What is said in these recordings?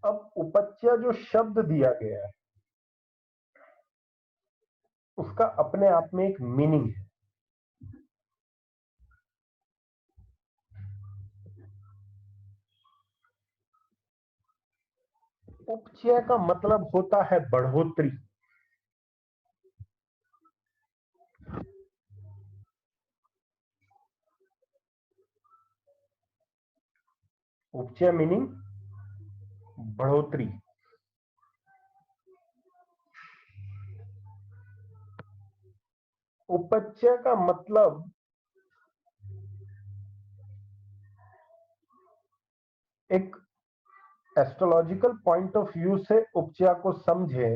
अब उपच्य जो शब्द दिया गया है उसका अपने आप में एक मीनिंग है। उपचय का मतलब होता है बढ़ोतरी। उपचय मीनिंग बढ़ोतरी। उपच्य का मतलब एक एस्ट्रोलॉजिकल पॉइंट ऑफ व्यू से उपचय को समझे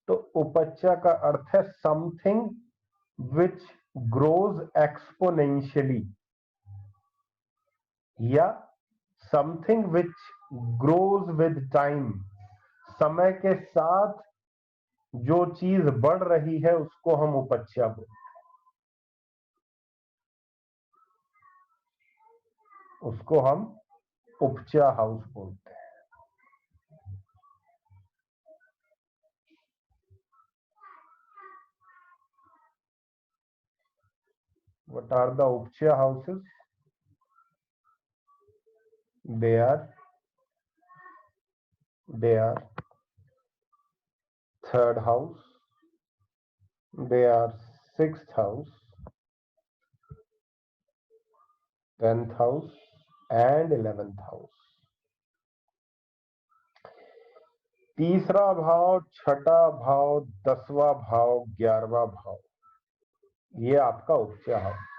तो उपच्य का अर्थ है समथिंग विच ग्रोज एक्सपोनेंशियली या something which grows with time. समय के साथ जो चीज बढ़ रही है उसको हम उपच्य बोलते हैं, उसको हम उपच्य हाउस बोलते हैं। What are the उपच्य houses? They are third house, they are sixth house, 10th house and 11th house। तीसरा भाव, छठा भाव, 10वां भाव, 11वां भाव, ये आपका उपच्य हाउस।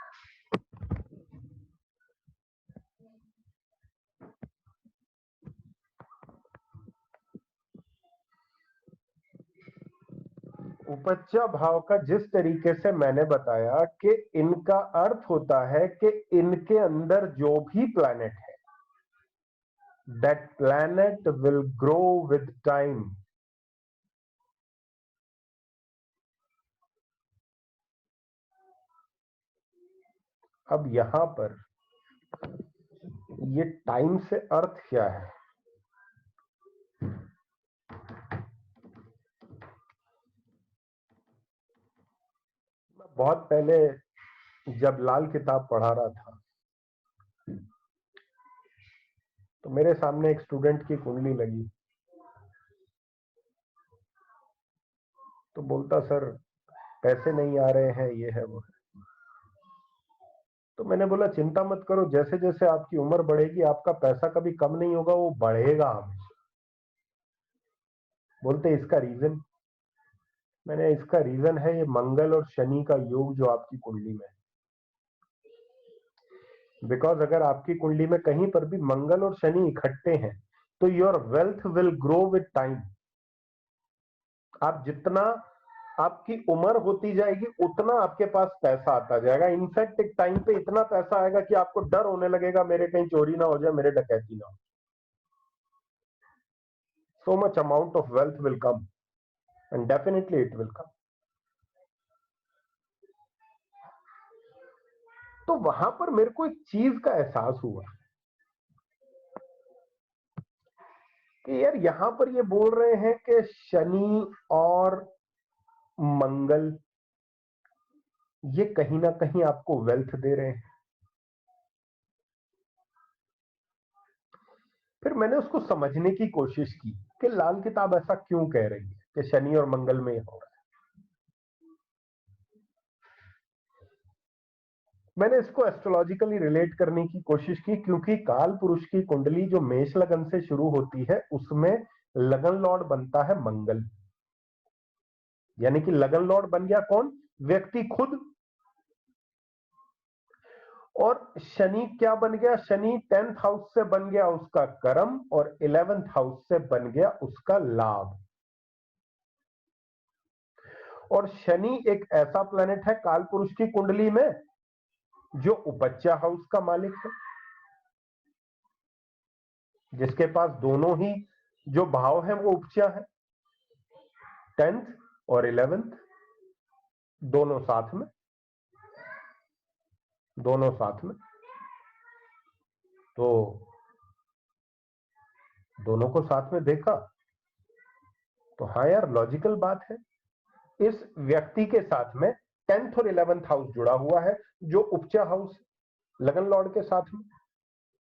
उपच्य भाव का जिस तरीके से मैंने बताया कि इनका अर्थ होता है कि इनके अंदर जो भी प्लैनेट है that planet will grow with time। अब यहां पर ये टाइम से अर्थ क्या है? मैं बहुत पहले जब लाल किताब पढ़ा रहा था तो मेरे सामने एक स्टूडेंट की कुंडली लगी तो बोलता सर पैसे नहीं आ रहे हैं, ये है वो है। तो मैंने बोला चिंता मत करो, जैसे जैसे आपकी उम्र बढ़ेगी आपका पैसा कभी कम नहीं होगा, वो बढ़ेगा हमेशा। बोलते इसका रीजन? मैंने इसका रीजन है ये मंगल और शनि का योग जो आपकी कुंडली में है। बिकॉज अगर आपकी कुंडली में कहीं पर भी मंगल और शनि इकट्ठे हैं तो your wealth will grow with time. आप जितना आपकी उम्र होती जाएगी उतना आपके पास पैसा आता जाएगा। इनफैक्ट एक टाइम पे इतना पैसा आएगा कि आपको डर होने लगेगा मेरे कहीं चोरी ना हो जाए, मेरे डकैती ना हो। So much amount of wealth will come and definitely it will come। तो वहां पर मेरे को एक चीज का एहसास हुआ कि यार यहां पर ये बोल रहे हैं कि शनि और मंगल ये कहीं ना कहीं आपको वेल्थ दे रहे हैं। फिर मैंने उसको समझने की कोशिश की कि लाल किताब ऐसा क्यों कह रही है कि शनि और मंगल में हो रहा है। मैंने इसको एस्ट्रोलॉजिकली रिलेट करने की कोशिश की क्योंकि काल पुरुष की कुंडली जो मेष लगन से शुरू होती है उसमें लगन लॉर्ड बनता है मंगल। यानी कि लगन लॉर्ड बन गया कौन? व्यक्ति खुद। और शनि क्या बन गया? शनि 10th हाउस से बन गया उसका कर्म और 11th हाउस से बन गया उसका लाभ। और शनि एक ऐसा प्लेनेट है काल पुरुष की कुंडली में जो उपच्य हाउस का मालिक है, जिसके पास दोनों ही जो भाव है वो उपच्य है, 10th और 11th दोनों साथ में। तो दोनों को साथ में देखा तो हाँ यार, लॉजिकल बात है। इस व्यक्ति के साथ में 10th और 11th हाउस जुड़ा हुआ है, जो उपचा हाउस लगन लॉर्ड के साथ में।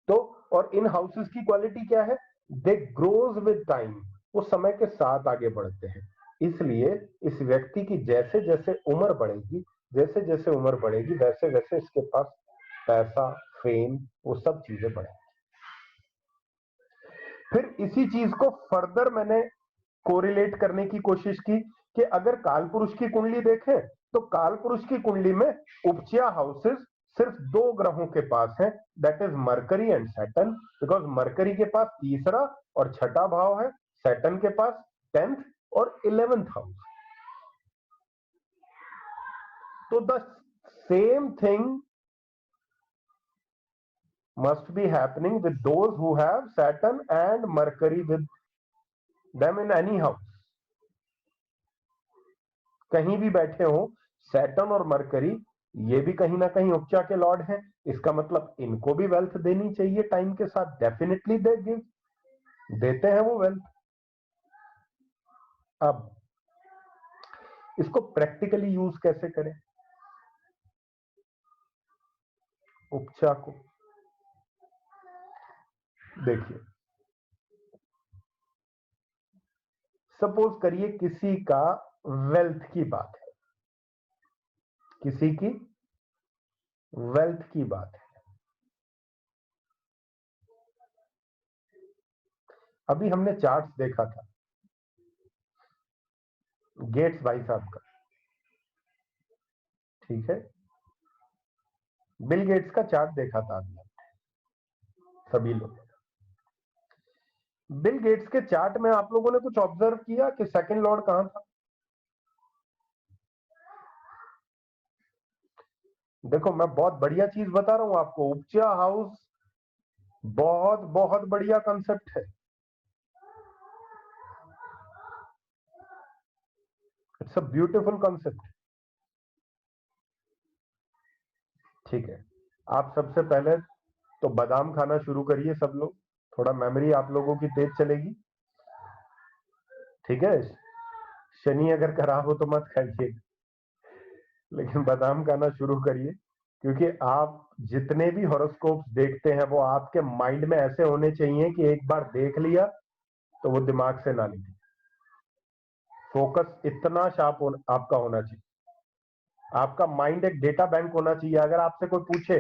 तो और इन हाउसेस की क्वालिटी क्या है? दे ग्रोज विद टाइम, वो समय के साथ आगे बढ़ते हैं। इसलिए इस व्यक्ति की जैसे जैसे उम्र बढ़ेगी, जैसे जैसे उम्र बढ़ेगी, वैसे वैसे इसके पास पैसा, फेम, वो सब चीजें बढ़ेंगी। फिर इसी चीज को फर्दर मैंने कोरिलेट करने की कोशिश की कि अगर काल पुरुष की कुंडली देखें तो काल पुरुष की कुंडली में उपचया हाउसेस सिर्फ दो ग्रहों के पास हैं, that is mercury and Saturn. Because mercury के पास तीसरा और छठा भाव है, सैटर्न के पास 10th और 11th हाउस। तो the same thing must be happening with those who have Saturn and Mercury with them in any house। कहीं भी बैठे हो, सैटर्न और मरकरी ये भी कहीं ना कहीं उपचा के लॉर्ड हैं, इसका मतलब इनको भी वेल्थ देनी चाहिए टाइम के साथ। डेफिनेटली दे गिव, देते हैं वो वेल्थ। अब इसको प्रैक्टिकली यूज कैसे करें उपचा को? देखिए, सपोज करिए किसी का वेल्थ की बात है, किसी की वेल्थ की बात है। अभी हमने चार्ट्स देखा था गेट्स भाई साहब का, ठीक है, बिल गेट्स का चार्ट देखा था अभी सभी लोग। बिल गेट्स के चार्ट में आप लोगों ने कुछ ऑब्जर्व किया कि सेकंड लॉर्ड कहां था? देखो, मैं बहुत बढ़िया चीज बता रहा हूं आपको, उपचा हाउस बहुत बहुत बढ़िया कंसेप्ट है। It's a beautiful concept. ठीक है, आप सबसे पहले तो बादाम खाना शुरू करिए सब लोग, थोड़ा मेमोरी आप लोगों की तेज चलेगी। ठीक है, शनि अगर खराब हो तो मत खाइए, लेकिन बादाम खाना शुरू करिए, क्योंकि आप जितने भी हॉरोस्कोप्स देखते हैं वो आपके माइंड में ऐसे होने चाहिए कि एक बार देख लिया तो वो दिमाग से ना निकले। फोकस इतना शार्प आपका होना चाहिए, आपका माइंड एक डेटा बैंक होना चाहिए। अगर आपसे कोई पूछे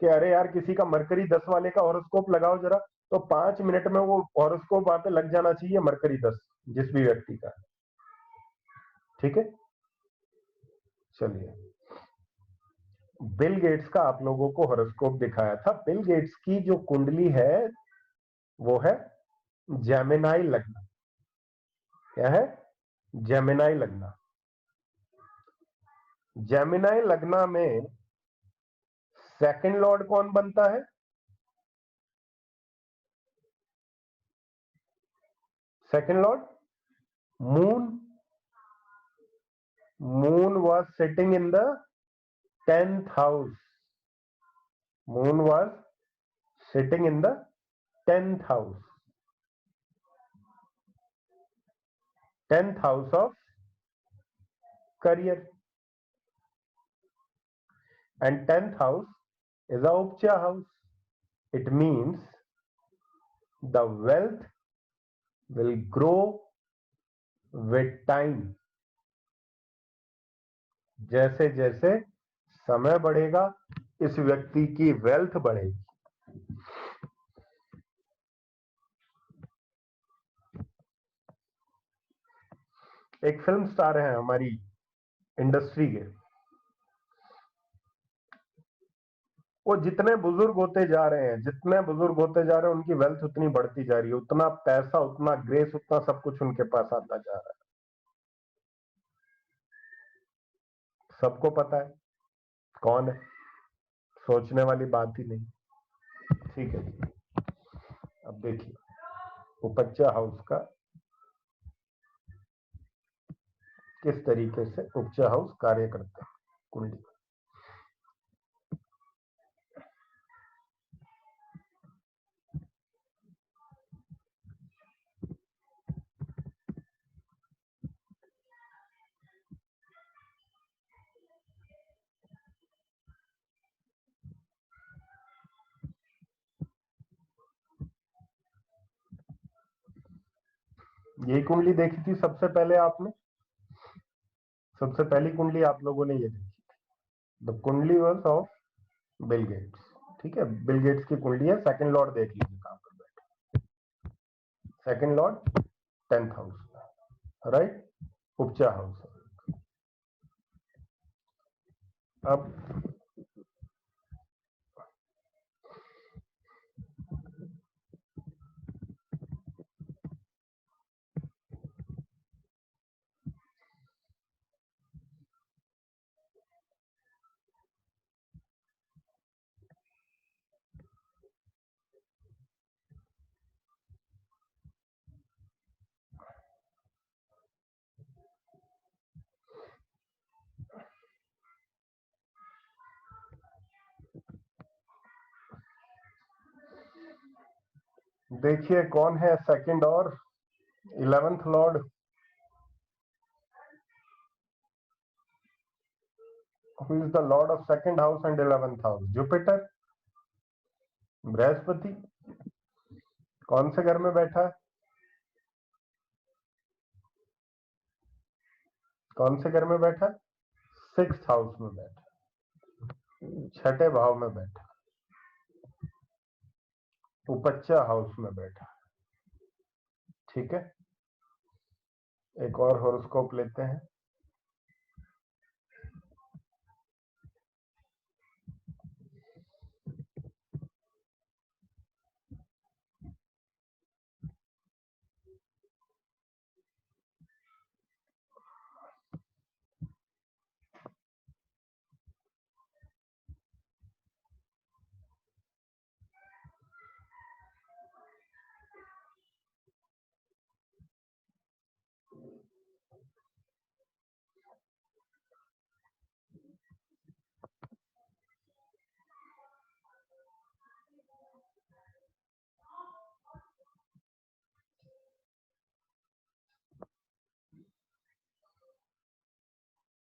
कि अरे यार किसी का मरकरी 10 वाले का हॉरोस्कोप लगाओ जरा, तो 5 मिनट में वो हॉरोस्कोप वहां पे लग जाना चाहिए, मरकरी 10 जिस भी व्यक्ति का। ठीक है, चलिए, बिल गेट्स का आप लोगों को हॉरोस्कोप दिखाया था। बिल गेट्स की जो कुंडली है वो है जेमिनाई लग्न। क्या है? जेमिनाई लग्न। जेमिनाई लग्न में सेकंड लॉर्ड कौन बनता है? Second Lord moon. Moon was sitting in the 10th house. Moon was sitting in the 10th house. 10th house of career. And 10th house is a Upcha house. It means the wealth will grow with time. जैसे जैसे समय बढ़ेगा इस व्यक्ति की wealth बढ़ेगी। एक film star है हमारी इंडस्ट्री के, वो जितने बुजुर्ग होते जा रहे हैं, जितने बुजुर्ग होते जा रहे हैं, उनकी वेल्थ उतनी बढ़ती जा रही है, उतना पैसा, उतना ग्रेस, उतना सब कुछ उनके पास आता जा रहा है। सबको पता है कौन है, सोचने वाली बात ही नहीं। ठीक है जी, अब देखिए उपच्चा हाउस का किस तरीके से उपचा हाउस कार्य करता है कुंडली। यही कुंडली देखी थी सबसे पहले आपने, सबसे पहली कुंडली आप लोगों ने ये देखी थी। द कुंडली वॉज ऑफ बिल गेट्स। ठीक है, बिल गेट्स की कुंडली है। सेकंड लॉर्ड देख लीजिए कहां पर बैठे। Second lord 10th house, right, upachaya house. अब देखिए कौन है सेकंड और 11th lord. Who is the lord of second house and 11th house? Jupiter, Brihaspati. कौन से घर में बैठा है? कौन से घर में बैठा? 6th हाउस में बैठा, छठे भाव में बैठा, उपच्चा हाउस में बैठा। ठीक है, एक और हॉरोस्कोप लेते हैं।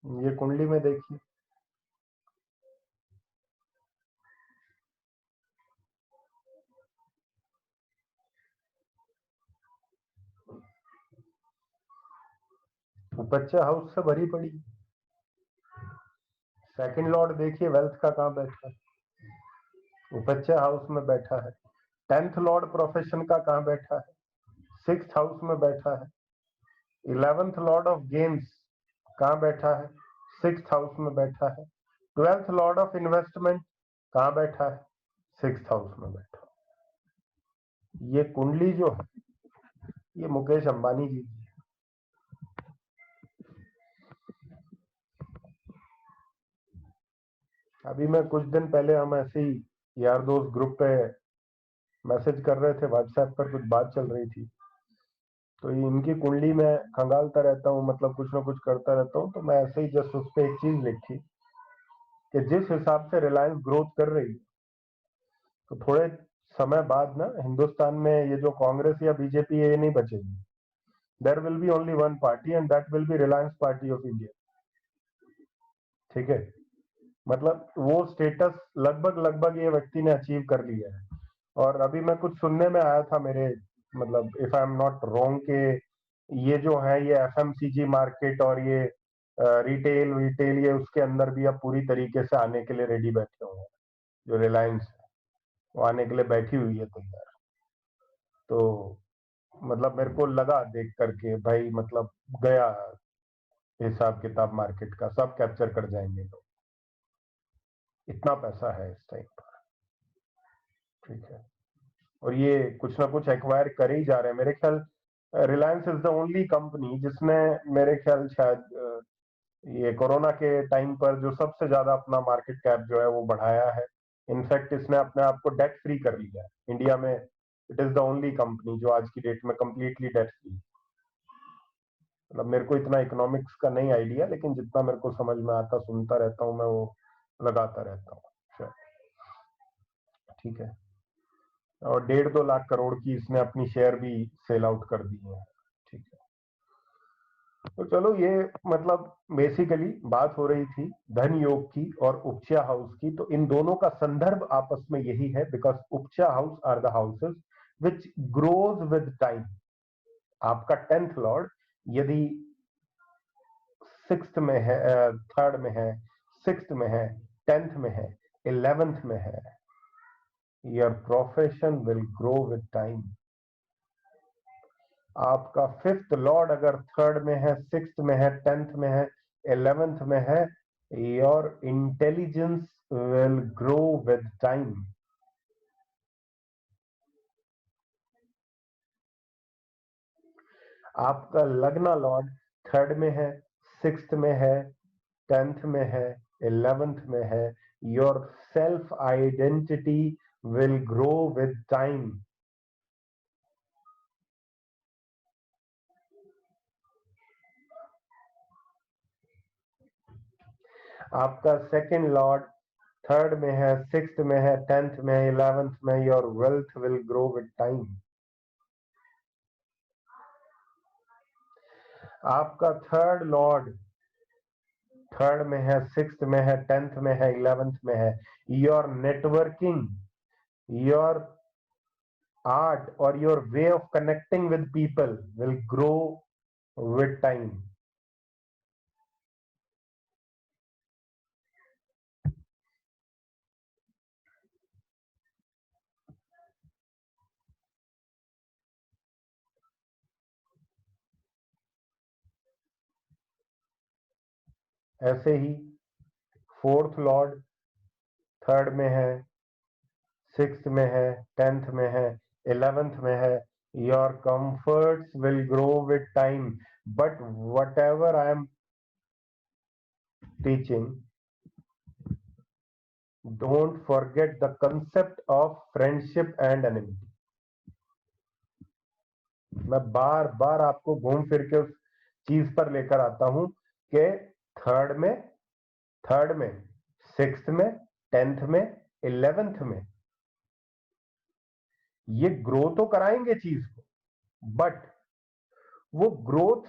ये कुंडली में देखिए, उपच्चा हाउस से भरी पड़ी। सेकंड लॉर्ड देखिए वेल्थ का कहां बैठा है, उपच्चा हाउस में बैठा है। 10th लॉर्ड प्रोफेशन का कहां बैठा है? 6th हाउस में बैठा है। 11th लॉर्ड ऑफ गेम्स कहां बैठा है? 6th हाउस में बैठा है। 12th लॉर्ड ऑफ इन्वेस्टमेंट कहां बैठा है? 6th हाउस में बैठा। ये कुंडली जो है ये मुकेश अंबानी जी। अभी मैं कुछ दिन पहले हम ऐसे ही यार दोस्त ग्रुप पे मैसेज कर रहे थे, व्हाट्सएप पर कुछ बात चल रही थी, तो इनकी कुंडली में खंगालता रहता हूँ, मतलब कुछ ना कुछ करता रहता हूँ, तो मैं ऐसे ही जस्ट उस पर एक चीज लिखी कि जिस हिसाब से रिलायंस ग्रोथ कर रही है, तो थोड़े समय बाद ना हिंदुस्तान में ये जो कांग्रेस या बीजेपी ये नहीं बचेगी। There will be only one party and that will be Reliance party of India. ठीक है, मतलब वो स्टेटस लगभग लगभग ये व्यक्ति ने अचीव कर लिया है। और अभी मैं कुछ सुनने में आया था मेरे, मतलब if I am not wrong, के ये जो है ये एफएमसीजी मार्केट और ये रिटेल रिटेल ये उसके अंदर भी अब पूरी तरीके से आने के लिए रेडी बैठे हुए हैं। जो रिलायंस है वो आने के लिए बैठी हुई है तैयार। तो मतलब मेरे को लगा देख करके भाई, मतलब गया हिसाब किताब मार्केट का, सब कैप्चर कर जाएंगे लोग, इतना पैसा है इस टाइम पर। ठीक है, और ये कुछ ना कुछ एक्वायर कर ही जा रहे हैं मेरे ख्याल। Reliance is the only company जिसने मेरे ख्याल शायद ये कोरोना के टाइम पर जो सबसे ज्यादा अपना मार्केट कैप जो है वो बढ़ाया है। इनफैक्ट इसने अपने आप को डेट फ्री कर लिया है इंडिया में। It is the only company जो आज की डेट में कंप्लीटली डेट फ्री। मतलब मेरे को इतना इकोनॉमिक्स का नहीं आइडिया, लेकिन जितना मेरे को समझ में आता सुनता रहता हूँ मैं, वो लगाता रहता हूँ। ठीक है, और 1.5-2 लाख करोड़ की इसने अपनी शेयर भी सेल आउट कर दी है। ठीक है, तो चलो ये मतलब बेसिकली बात हो रही थी धन योग की और उपचा हाउस की। तो इन दोनों का संदर्भ आपस में यही है, because upachaya house are the houses which grows with time. आपका 10th लॉर्ड यदि 6th में है, 3rd में है, 6th में है, 10th में है, 11th में है, your profession will grow with time. आपका 5th लॉर्ड अगर 3rd में है, 6th में है, 10th में है, 11th में है, your intelligence will grow with time. आपका लग्न लॉर्ड 3rd में है, 6th में है, 10th में है, 11th में है, your self identity will grow with time. आपका 2nd लॉर्ड 3rd में है, 6th में है, 10th में है, 11th में, your wealth will grow with time. आपका 3rd लॉर्ड 3rd में है, 6th में है, 10th में है, 11th में है, your networking, your art or your way of connecting with people will grow with time. ऐसे ही 4th लॉर्ड 3rd में है, 6th में है, 10th में है, 11th में है, your comforts will grow with time. But whatever I am teaching, don't forget the concept of friendship and enmity. मैं बार बार आपको घूम फिर के उस चीज पर लेकर आता हूं कि 3rd में 6th में 10th में 11th में ये ग्रो तो कराएंगे चीज को, बट वो ग्रोथ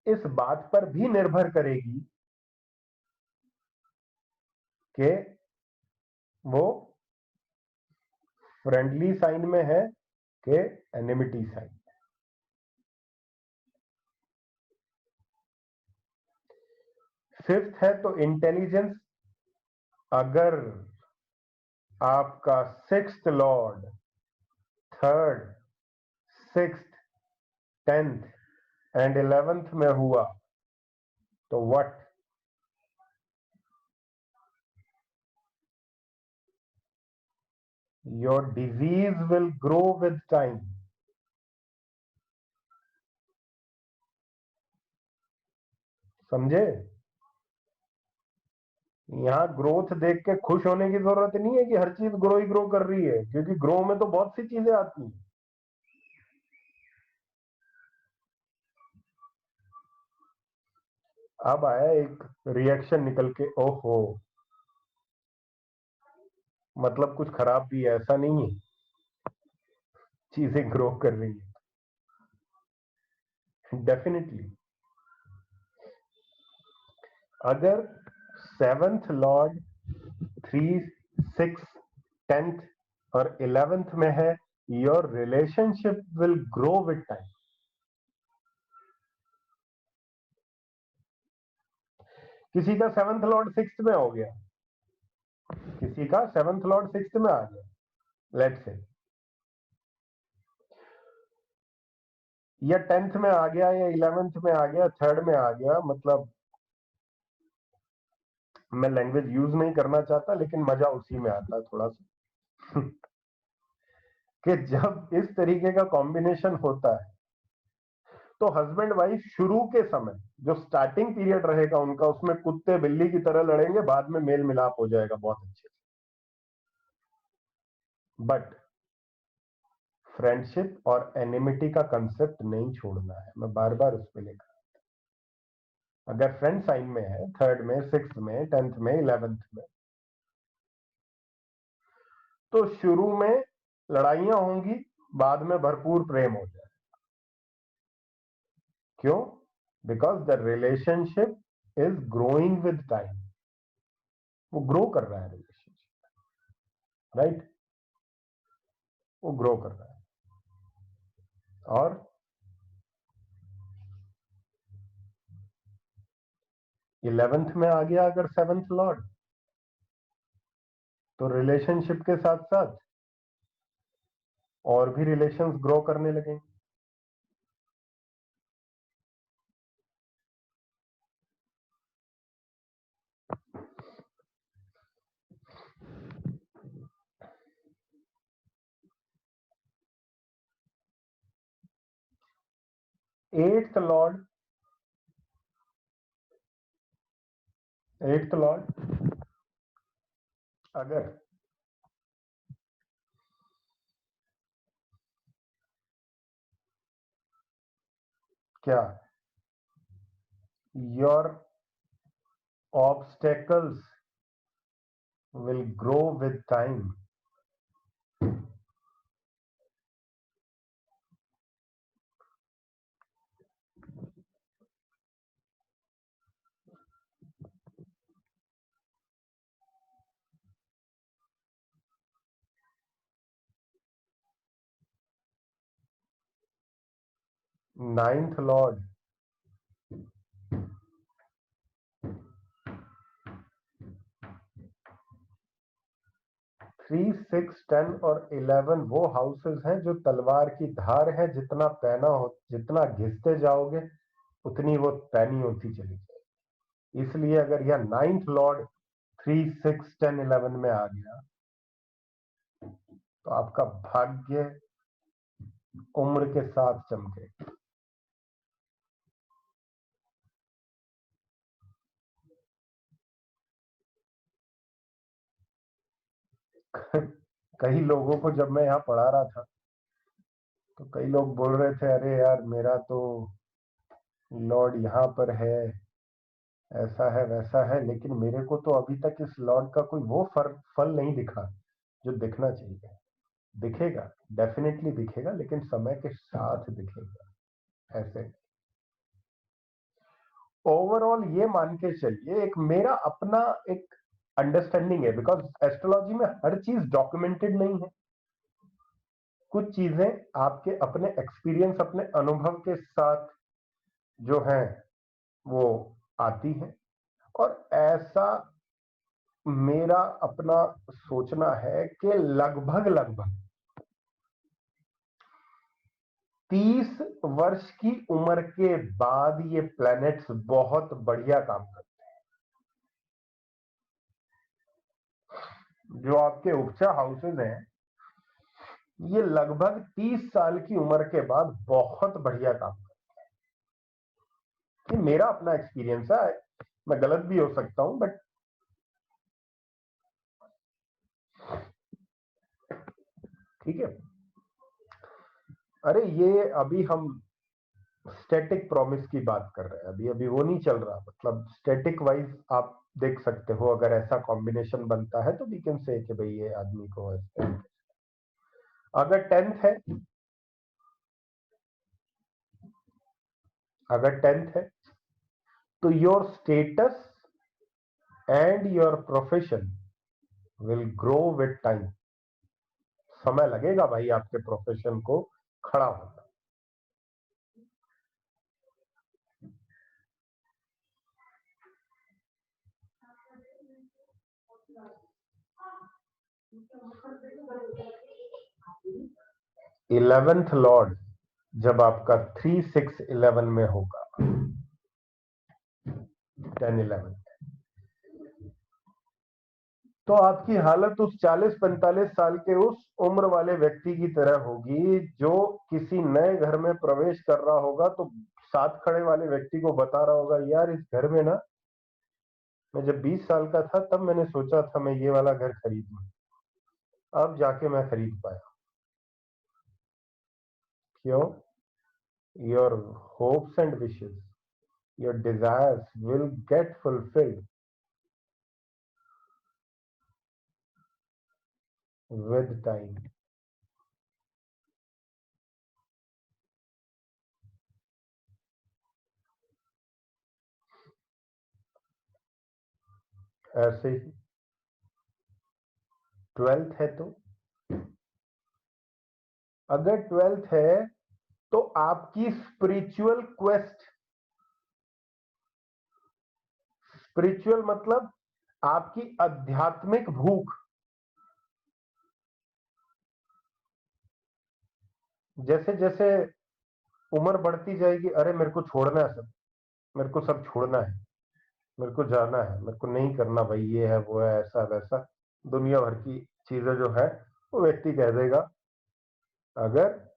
इस बात पर भी निर्भर करेगी कि वो फ्रेंडली साइन में है कि एनिमिटी साइन। 5th है तो इंटेलिजेंस, अगर आपका 6th Lord 3rd 6th 10th and 11th में हुआ तो what, your disease will grow with time. समझे? यहाँ ग्रोथ देख के खुश होने की जरूरत नहीं है कि हर चीज ग्रो ही ग्रो कर रही है, क्योंकि ग्रो में तो बहुत सी चीजें आती हैं। अब आया एक रिएक्शन निकल के, ओहो मतलब कुछ खराब भी है, ऐसा नहीं है, चीजें ग्रो कर रही है डेफिनेटली। अगर 7th लॉर्ड 3 6 10th और 11th में है, your relationship will grow with time. किसी का 7th लॉर्ड 6th में हो गया, किसी का 7th लॉर्ड 6th में आ गया, लेट्स से, या 10th में आ गया, या 11th में आ गया, 3rd में आ गया, मतलब मैं लैंग्वेज यूज नहीं करना चाहता लेकिन मजा उसी में आता है थोड़ा सा कि जब इस तरीके का कॉम्बिनेशन होता है तो हस्बैंड वाइफ शुरू के समय जो स्टार्टिंग पीरियड रहेगा उनका, उसमें कुत्ते बिल्ली की तरह लड़ेंगे, बाद में मेल मिलाप हो जाएगा बहुत अच्छे से। बट फ्रेंडशिप और एनिमिटी का कंसेप्ट नहीं छोड़ना है, मैं बार बार उस पर लेकर, अगर फ्रेंड साइन में है 3rd में 6th में 10th में 11th में, तो शुरू में लड़ाइयां होंगी, बाद में भरपूर प्रेम हो जाए। क्यों? Because the relationship is growing with time, वो ग्रो कर रहा है रिलेशनशिप, राइट, वो ग्रो कर रहा है। और 11th में आ गया अगर 7th लॉर्ड, तो रिलेशनशिप के साथ साथ और भी रिलेशंस ग्रो करने लगेंगे। एट्थ लॉर्ड अगर क्या your obstacles will grow with time, 9th Lord 3, 6, 10 और 11 वो हाउसेस हैं जो तलवार की धार है, जितना घिसते जाओगे उतनी वो पैनी होती चली जाएगी। इसलिए अगर यह 9th लॉर्ड 3, 6, 10, 11 में आ गया तो आपका भाग्य उम्र के साथ चमके। कई लोगों को जब मैं यहाँ पढ़ा रहा था तो कई लोग बोल रहे थे, अरे यार मेरा तो लॉर्ड यहाँ पर है, ऐसा है वैसा है, लेकिन मेरे को तो अभी तक इस लॉर्ड का कोई वो फल नहीं दिखा जो दिखना चाहिए। दिखेगा, डेफिनेटली दिखेगा, लेकिन समय के साथ दिखेगा। ऐसे ओवरऑल ये मान के चलिए, एक मेरा अपना एक अंडरस्टैंडिंग है, बिकॉज एस्ट्रोलॉजी में हर चीज डॉक्यूमेंटेड नहीं है। कुछ चीजें आपके अपने एक्सपीरियंस, अपने अनुभव के साथ जो है वो आती हैं, और ऐसा मेरा अपना सोचना है कि लगभग लगभग 30 वर्ष की उम्र के बाद ये प्लैनेट्स बहुत बढ़िया काम करते हैं। जो आपके उपचा हाउसेज हैं, ये लगभग 30 साल की उम्र के बाद बहुत बढ़िया काम करते हैं। ये मेरा अपना एक्सपीरियंस है, मैं गलत भी हो सकता हूं, बट ठीक है। अरे ये अभी हम स्टैटिक प्रॉमिस की बात कर रहे हैं, अभी अभी वो नहीं चल रहा। मतलब स्टैटिक वाइज आप देख सकते हो, अगर ऐसा कॉम्बिनेशन बनता है तो वी कैन से कि भाई ये आदमी को अगर 10th है, अगर 10th है तो your status and your profession will grow with time. समय लगेगा भाई आपके प्रोफेशन को खड़ा होना। इलेवेंथ लॉर्ड जब आपका 3, 6, 11 में होगा, 10, 11, तो आपकी हालत उस 40-45 साल के उस उम्र वाले व्यक्ति की तरह होगी जो किसी नए घर में प्रवेश कर रहा होगा तो साथ खड़े वाले व्यक्ति को बता रहा होगा, यार इस घर में ना, मैं जब 20 साल का था तब मैंने सोचा था मैं ये वाला घर खरीद लूं, अब जाके मैं खरीद पाया। क्यों? Your hopes and wishes, your desires will get fulfilled with time. ऐसे ही 12th है तो, अगर 12th है तो आपकी स्पिरिचुअल क्वेस्ट, स्पिरिचुअल मतलब आपकी आध्यात्मिक भूख, जैसे जैसे उम्र बढ़ती जाएगी, अरे मेरे को छोड़ना है सब, मेरे को सब छोड़ना है, मेरे को जाना है, मेरे को नहीं करना भाई, ये है वो है ऐसा वैसा, दुनिया भर की चीजें जो है वो व्यक्ति कह देगा। अगर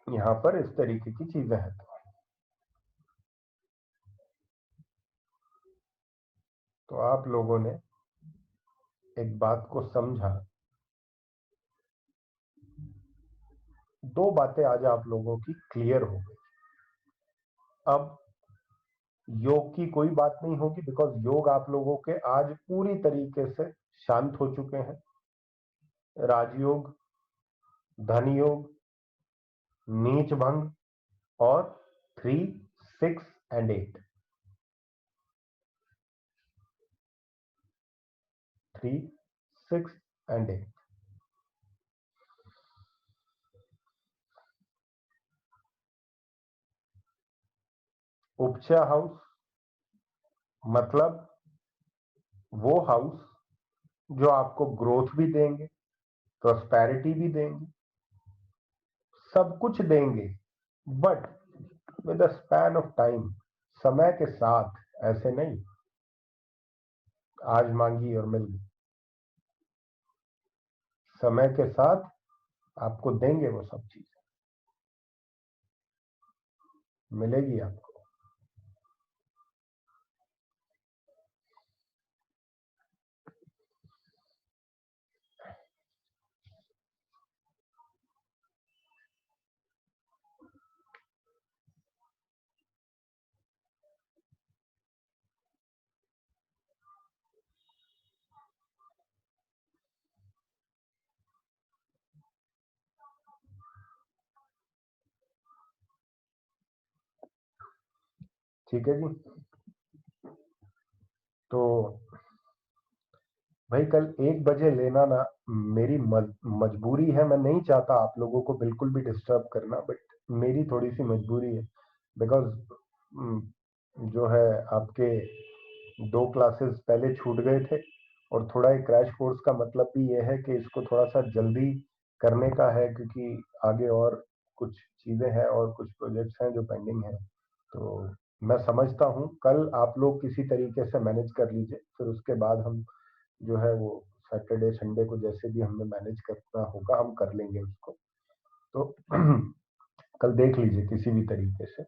यहाँ पर इस तरीके की चीजें हैं तो आप लोगों ने एक बात को समझा। दो बातें आज आप लोगों की क्लियर हो गई। अब योग की कोई बात नहीं होगी, बिकॉज योग आप लोगों के आज पूरी तरीके से शांत हो चुके हैं। राजयोग, धन योग, नीच भंग और 3, 6 एंड 8, 3, 6 एंड 8। उपचा हाउस मतलब वो हाउस जो आपको ग्रोथ भी देंगे, प्रॉस्पेरिटी भी देंगे, सब कुछ देंगे, but with a span of time, समय के साथ। ऐसे नहीं आज मांगी और मिल गई, समय के साथ आपको देंगे वो सब चीजें, मिलेगी आपको। ठीक है जी। तो भाई कल 1 बजे लेना ना, मेरी मजबूरी है। मैं नहीं चाहता आप लोगों को बिल्कुल भी डिस्टर्ब करना, बट मेरी थोड़ी सी मजबूरी है, बिकॉज जो है आपके 2 क्लासेस पहले छूट गए थे, और थोड़ा एक क्रैश कोर्स का मतलब भी ये है कि इसको थोड़ा सा जल्दी करने का है, क्योंकि आगे और कुछ चीजें हैं और कुछ प्रोजेक्ट्स हैं जो पेंडिंग है। तो मैं समझता हूँ कल आप लोग किसी तरीके से मैनेज कर लीजिए, फिर उसके बाद हम जो है वो सैटरडे संडे को जैसे भी हमें मैनेज करना होगा हम कर लेंगे उसको। तो कल देख लीजिए किसी भी तरीके से,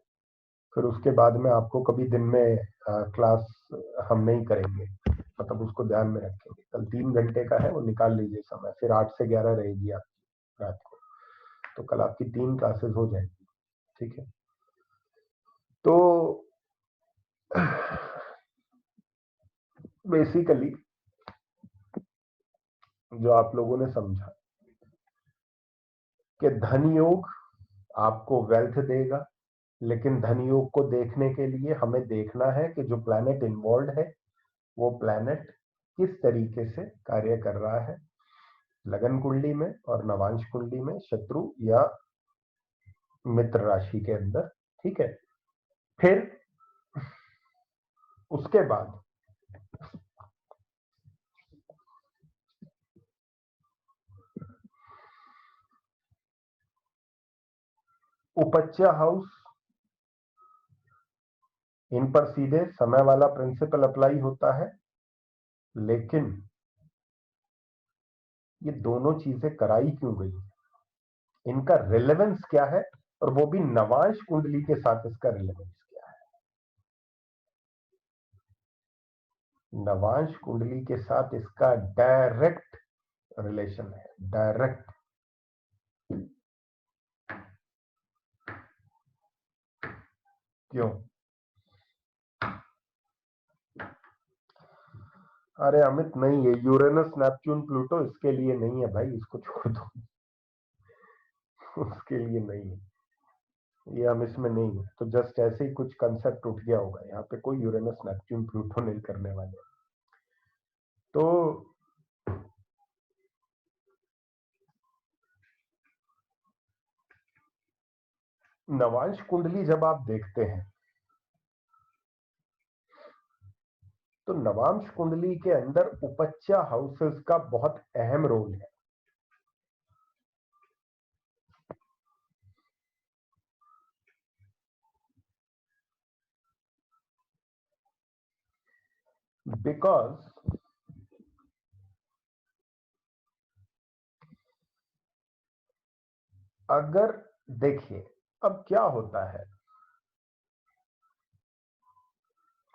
फिर उसके बाद में आपको कभी दिन में क्लास हम नहीं करेंगे, मतलब उसको ध्यान में रखेंगे। कल 3 घंटे का है, वो निकाल लीजिए समय, फिर 8 से 11 रहेगी आपकी रात को, तो कल आपकी 3 क्लासेस हो जाएंगी। ठीक है, तो बेसिकली जो आप लोगों ने समझा कि धन योग आपको वेल्थ देगा, लेकिन धन योग को देखने के लिए हमें देखना है कि जो प्लैनेट इन्वॉल्व है वो प्लैनेट किस तरीके से कार्य कर रहा है लगन कुंडली में और नवांश कुंडली में, शत्रु या मित्र राशि के अंदर। ठीक है, फिर उसके बाद उपच्य हाउस, इन पर सीधे समय वाला प्रिंसिपल अप्लाई होता है, लेकिन ये दोनों चीजें कराई क्यों गई, इनका रिलेवेंस क्या है, और वो भी नवांश कुंडली के साथ इसका रिलेवेंस क्या है। नवांश कुंडली के साथ इसका डायरेक्ट रिलेशन है, डायरेक्ट। क्यों? अरे अमित नहीं है, यूरेनस नेपच्यून प्लूटो इसके लिए नहीं है भाई, इसको छोड़ दो। उसके लिए नहीं है, ये हम इसमें नहीं है। तो जस्ट ऐसे ही कुछ कंसेप्ट उठ गया होगा, यहाँ पे कोई यूरेनस नेपच्यून प्लूटो नहीं करने वाले। तो नवांश कुंडली जब आप देखते हैं तो नवांश कुंडली के अंदर उपच्या हाउसेस का बहुत अहम रोल है। बिकॉज अगर देखिए अब क्या होता है,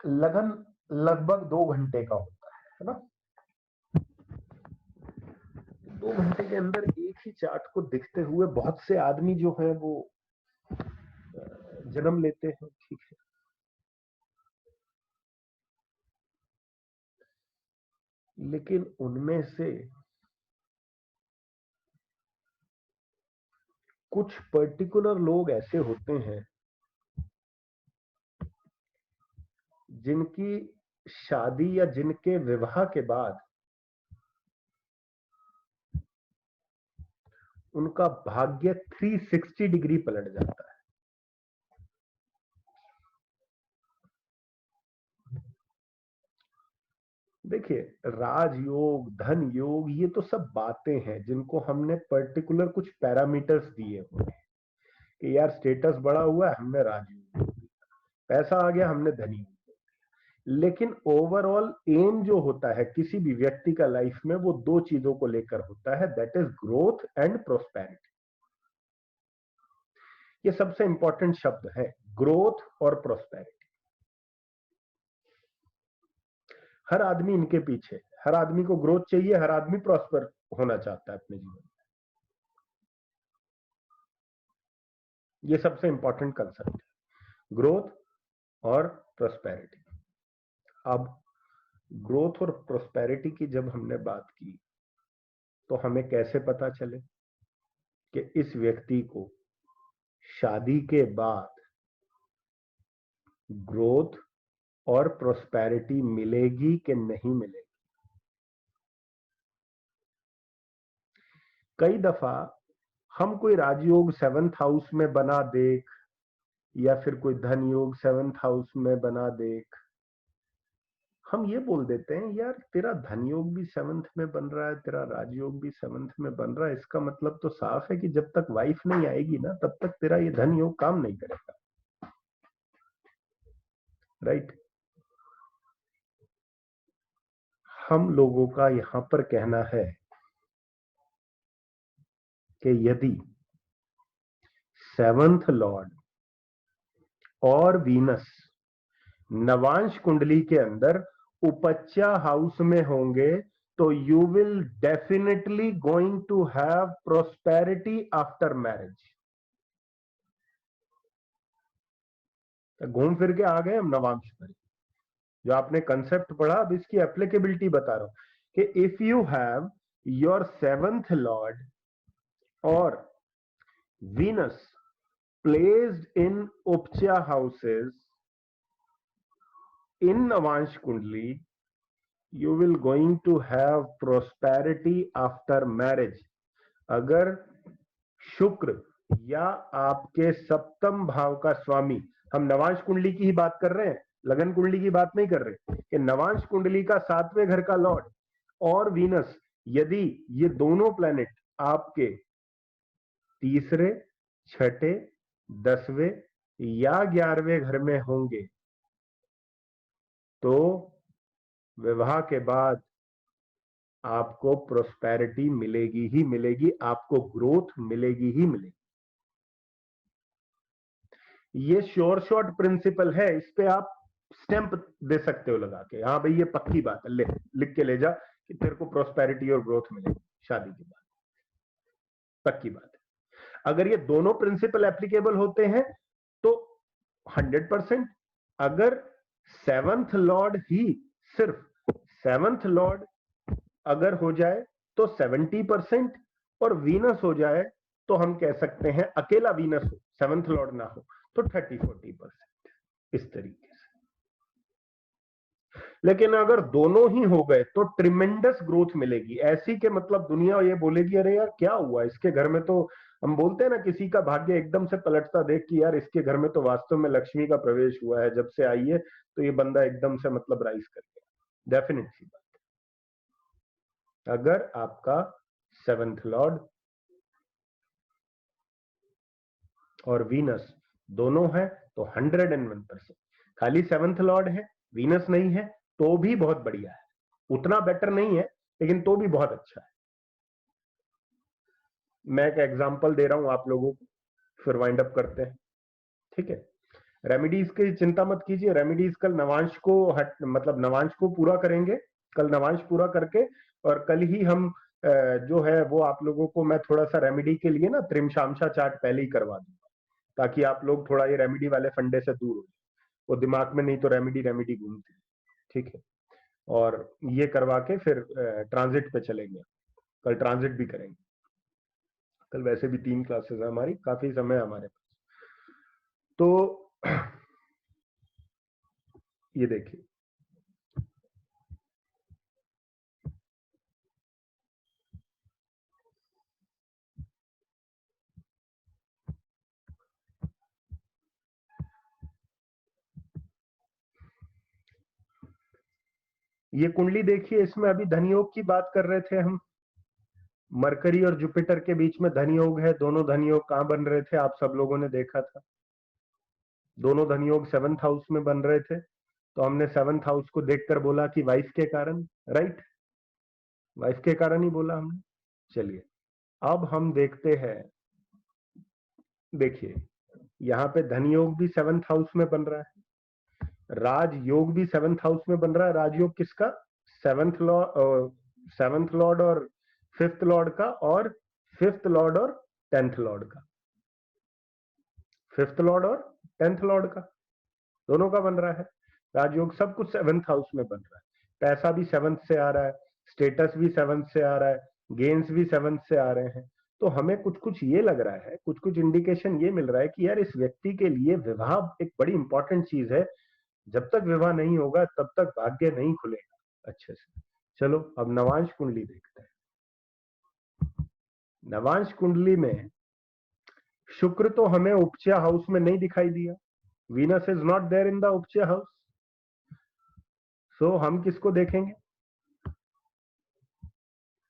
लगन लगभग 2 घंटे का होता है ना। 2 घंटे के अंदर एक ही चार्ट को देखते हुए बहुत से आदमी जो है वो जन्म लेते हैं, ठीक है। लेकिन उनमें से कुछ पर्टिकुलर लोग ऐसे होते हैं जिनकी शादी या जिनके विवाह के बाद उनका भाग्य 360 डिग्री पलट जाता है। देखिए राजयोग, धन योग, ये तो सब बातें हैं जिनको हमने पर्टिकुलर कुछ पैरामीटर्स दिए हुए हैं कि यार स्टेटस बड़ा हुआ है, हमने राजयोग, पैसा आ गया, हमने धनी। लेकिन ओवरऑल एम जो होता है किसी भी व्यक्ति का लाइफ में, वो 2 चीजों को लेकर होता है, that is growth and prosperity. ये सबसे इंपॉर्टेंट शब्द है, ग्रोथ और प्रोस्पेरिटी। हर आदमी इनके पीछे, हर आदमी को ग्रोथ चाहिए, हर आदमी प्रॉस्पर होना चाहता है अपने जीवन में। ये सबसे इंपॉर्टेंट कंसेप्ट है, ग्रोथ और प्रोस्पेरिटी। अब ग्रोथ और प्रोस्पेरिटी की जब हमने बात की तो हमें कैसे पता चले कि इस व्यक्ति को शादी के बाद ग्रोथ और प्रोस्पेरिटी मिलेगी कि नहीं मिलेगी। कई दफा हम कोई राजयोग 7th हाउस में बना देख या फिर कोई धन योग 7th हाउस में बना देख, हम ये बोल देते हैं यार तेरा धन योग भी 7th में बन रहा है, तेरा राजयोग भी 7th में बन रहा है, इसका मतलब तो साफ है कि जब तक वाइफ नहीं आएगी ना तब तक तेरा ये धन योग काम नहीं करेगा, राइट। हम लोगों का यहां पर कहना है कि यदि 7th लॉर्ड और वीनस नवांश कुंडली के अंदर उपच्या हाउस में होंगे तो you will definitely going to have prosperity after marriage. घूम फिर के आ गए हम नवांश पर, जो आपने कंसेप्ट पढ़ा, अब इसकी एप्लीकेबिलिटी बता रहा हूं कि if you have your 7th lord और Venus placed in upachaya houses in Navansh Kundli, you will going to have prosperity after marriage। अगर शुक्र या आपके सप्तम भाव का स्वामी, हम नवांश कुंडली की ही बात कर रहे हैं, लगन कुंडली की बात नहीं कर रहे, कि नवांश कुंडली का 7वें घर का लॉर्ड और वीनस, यदि ये दोनों प्लैनेट आपके 3रे, 6ठे, 10वें या 11वें घर में होंगे तो विवाह के बाद आपको प्रोस्पेरिटी मिलेगी ही मिलेगी, आपको ग्रोथ मिलेगी ही मिलेगी। ये श्योर शॉर्ट प्रिंसिपल है, इस पे आप स्टैंप दे सकते हो लगा के, हाँ भाई ये पक्की बात है, लिख के ले जा कि तेरे को प्रोस्पेरिटी और ग्रोथ मिलेगी शादी के बाद, पक्की बात है। अगर ये दोनों प्रिंसिपल एप्लीकेबल होते हैं तो 100%। अगर 7th लॉर्ड ही, सिर्फ 7th लॉर्ड अगर हो जाए तो 70%, और वीनस हो जाए तो हम कह सकते हैं अकेला वीनस हो, 7th लॉर्ड ना हो, तो 30-40%, इस तरीके से। लेकिन अगर दोनों ही हो गए तो ट्रिमेंडस ग्रोथ मिलेगी, ऐसी के मतलब दुनिया ये बोलेगी अरे यार क्या हुआ, इसके घर में तो हम बोलते हैं ना किसी का भाग्य एकदम से पलटता देख कि यार इसके घर में तो वास्तव में लक्ष्मी का प्रवेश हुआ है, जब से आई है तो ये बंदा एकदम से मतलब राइज कर गया। डेफिनेटली बात, अगर आपका 7th लॉर्ड और वीनस दोनों है तो 101%। खाली 7th लॉर्ड है, वीनस नहीं है, तो भी बहुत बढ़िया है, उतना बेटर नहीं है लेकिन तो भी बहुत अच्छा है। मैं एक एग्जांपल दे रहा हूं आप लोगों को, फिर वाइंड अप करते हैं, ठीक है। रेमेडीज की चिंता मत कीजिए, रेमेडीज कल नवांश को मतलब नवांश को पूरा करेंगे, कल नवांश पूरा करके और कल ही हम जो है वो आप लोगों को मैं थोड़ा सा रेमेडी के लिए ना त्रिमशामशा चार्ट पहले ही करवा दूंगा, ताकि आप लोग थोड़ा ये रेमेडी वाले फंडे से दूर हो, वो दिमाग में नहीं तो रेमेडी रेमेडी घूमती है, ठीक है। और ये करवा के फिर ट्रांजिट पे चलेंगे, कल ट्रांजिट भी करेंगे। कल वैसे भी 3 क्लासेस है हमारी, काफी समय है हमारे पास। तो ये देखिए, ये कुंडली देखिए, इसमें अभी धनयोग की बात कर रहे थे हम, मरकरी और जुपिटर के बीच में धनयोग है, दोनों धनयोग कहां बन रहे थे आप सब लोगों ने देखा था, दोनों धनयोग 7th हाउस में बन रहे थे। तो हमने 7th हाउस को देखकर बोला कि वाइफ के कारण, राइट, वाइफ के कारण ही बोला हमने। चलिए अब हम देखते हैं, देखिए यहाँ पे धनयोग भी 7th हाउस में बन रहा है, राजयोग भी 7th हाउस में बन रहा है। राजयोग किसका? 7th लॉर्ड और 5th लॉर्ड का, और 5th लॉर्ड और 10th लॉर्ड का, 5th लॉर्ड और 10th लॉर्ड का, दोनों का बन रहा है राजयोग। सब कुछ 7th हाउस में बन रहा है, पैसा भी 7th से आ रहा है, स्टेटस भी 7th से आ रहा है, गेन्स भी 7th से आ रहे हैं। तो हमें कुछ कुछ ये लग रहा है, कुछ कुछ इंडिकेशन ये मिल रहा है कि यार इस व्यक्ति के लिए विवाह एक बड़ी इंपॉर्टेंट चीज है, जब तक विवाह नहीं होगा तब तक भाग्य नहीं खुलेगा अच्छे से। चलो अब नवांश कुंडली देखते हैं। नवांश कुंडली में शुक्र तो हमें उपचय हाउस में नहीं दिखाई दिया, Venus is not there in the upachaya house. So हम किसको देखेंगे?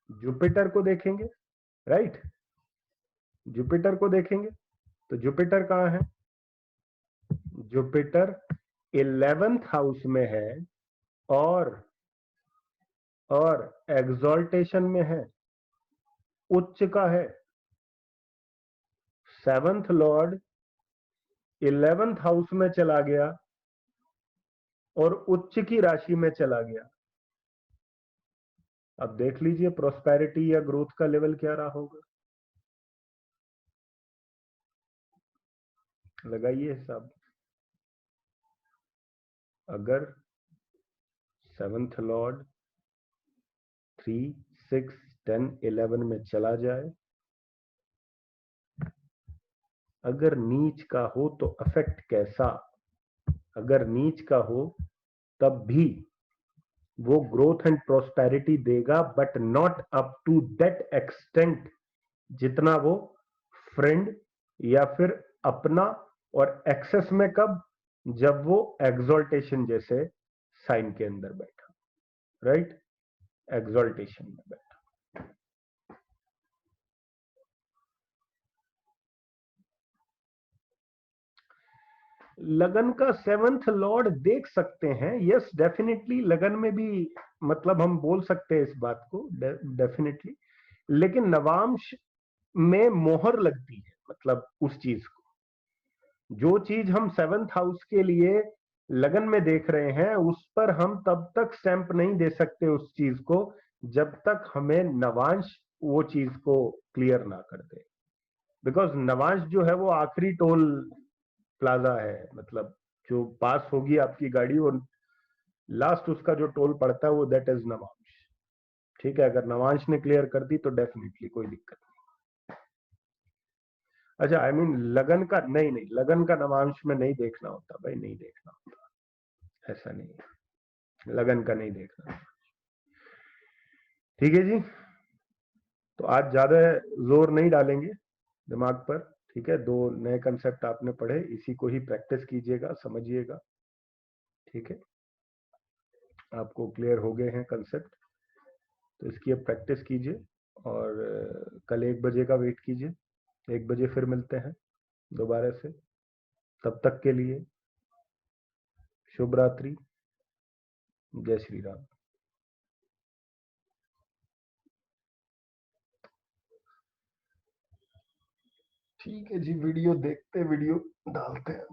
जुपिटर को देखेंगे, राइट, जुपिटर को देखेंगे। तो जुपिटर कहां है? जुपिटर 11th हाउस में है और एग्जॉल्टेशन में है, उच्च का है। 7th लॉर्ड 11th हाउस में चला गया और उच्च की राशि में चला गया। अब देख लीजिए प्रोस्पेरिटी या ग्रोथ का लेवल क्या रहा होगा, लगाइए हिसाब। अगर 7th लॉर्ड 3, 6, 10, 11 में चला जाए, अगर नीच का हो तो अफेक्ट कैसा? अगर नीच का हो तब भी वो ग्रोथ एंड प्रोस्पेरिटी देगा, but not up to that extent जितना वो फ्रेंड या फिर अपना, और एक्सेस में कब? जब वो एग्जॉल्टेशन जैसे साइन के अंदर बैठा, राइट, एग्जॉल्टेशन में बैठा। लगन का 7th लॉर्ड देख सकते हैं, यस डेफिनेटली, लगन में भी मतलब हम बोल सकते हैं इस बात को डेफिनेटली, लेकिन नवांश में मोहर लगती है, मतलब उस चीज को, जो चीज हम 7th हाउस के लिए लगन में देख रहे हैं उस पर हम तब तक स्टैंप नहीं दे सकते उस चीज को जब तक हमें नवांश वो चीज को क्लियर ना कर दे। बिकॉज नवांश जो है वो आखिरी टोल प्लाजा है, मतलब जो पास होगी आपकी गाड़ी और लास्ट उसका जो टोल पड़ता है वो दैट इज नवांश, ठीक है। अगर नवांश ने क्लियर कर दी तो डेफिनेटली कोई दिक्कत नहीं। अच्छा आई मीन लगन का नहीं, नहीं लगन का नवांश में नहीं देखना होता भाई, नहीं देखना होता, ऐसा नहीं है, लगन का नहीं देखना, ठीक है जी। तो आज ज्यादा जोर नहीं डालेंगे, दिमाग पर, ठीक है। 2 नए कंसेप्ट आपने पढ़े, इसी को ही प्रैक्टिस कीजिएगा, समझिएगा, ठीक है। आपको क्लियर हो गए हैं कंसेप्ट, तो इसकी अब प्रैक्टिस कीजिए और कल 1 बजे का वेट कीजिए। 1 बजे फिर मिलते हैं दोबारा से। तब तक के लिए शुभ रात्रि, जय श्री राम। ठीक है जी, वीडियो देखते, वीडियो डालते हैं।